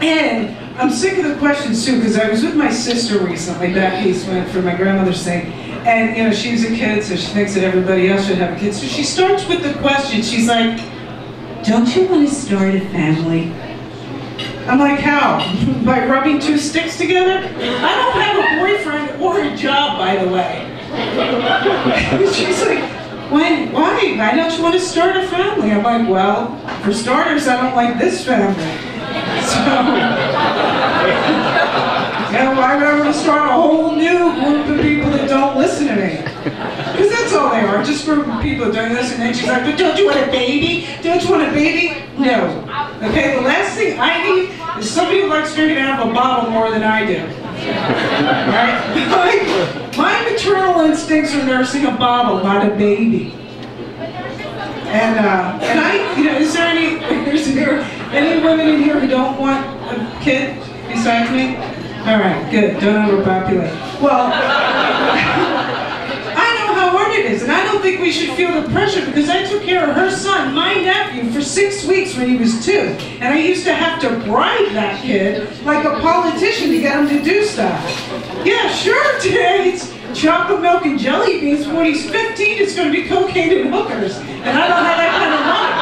And I'm sick of the questions too, because I was with my sister recently back east for my grandmother's thing, and you know, she was a kid, so she thinks that everybody else should have a kid. So she starts with the question, she's like, "Don't you want to start a family?" I'm like, how? By rubbing two sticks together? I don't have a boyfriend or a job, by the way. She's like, why? Why don't you want to start a family? I'm like, well, for starters, I don't like this family. So, yeah, why would I want to start a whole new group of people that don't listen to me? Because that's all they are, just for people that don't listen. And she's like, but don't you want a baby? Don't you want a baby? No. Okay, the last thing I need is somebody who likes drinking out of a bottle more than I do. Right? My maternal instincts are nursing a bottle, not a baby. And I, you know, is there any women in here who don't want a kid besides me? All right, good. Don't overpopulate. Well, I know how hard it is, and I don't think we should feel the pressure because I took care of her son, my nephew, for 6 weeks when he was 2, and I used to have to bribe that kid like a politician to get him to do stuff. Yeah, sure, today it's chocolate milk and jelly beans, but when he's 15, it's going to be cocaine and hookers. And I don't have that kind of money.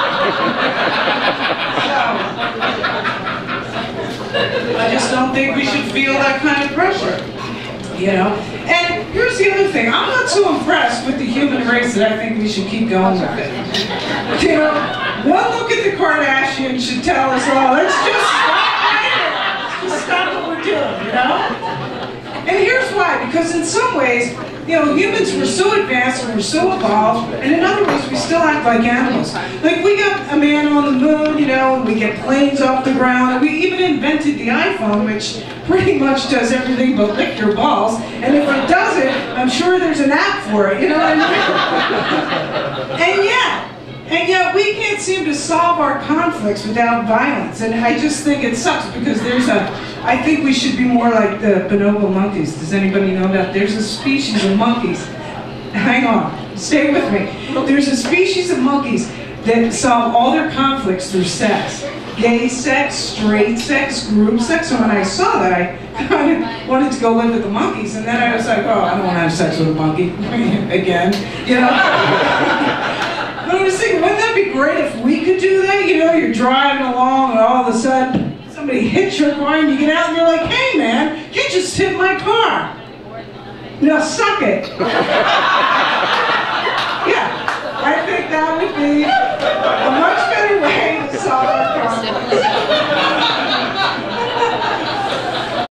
So, I just don't think we should feel that kind of pressure. You know? And here's the other thing. I'm not so impressed with the human race that I think we should keep going with it. You know, one look at the Kardashians should tell us, oh, let's just stop right here. Let's just stop what we're doing, you know? And here's why, because in some ways, you know, humans were so advanced and we're so evolved, and in other ways we still act like animals. Like we got a man on the moon, you know, and we get planes off the ground, and we even invented the iPhone, which pretty much does everything but lick your balls, and if it doesn't, I'm sure there's an app for it, you know what I mean? And yet we can't seem to solve our conflicts without violence, and I just think it sucks because I think we should be more like the bonobo monkeys. Does anybody know that? There's a species of monkeys, hang on, stay with me. There's a species of monkeys that solve all their conflicts through sex. Gay sex, straight sex, group sex, and when I saw that, I kind of wanted to go live with the monkeys, and then I was like, oh, I don't want to have sex with a monkey again, you know? But I was thinking, wouldn't that be great if we could do that? You know, you're driving along and all of a sudden somebody hits your car and you get out and you're like, hey man, you just hit my car. Now suck it. Yeah, I think that would be a much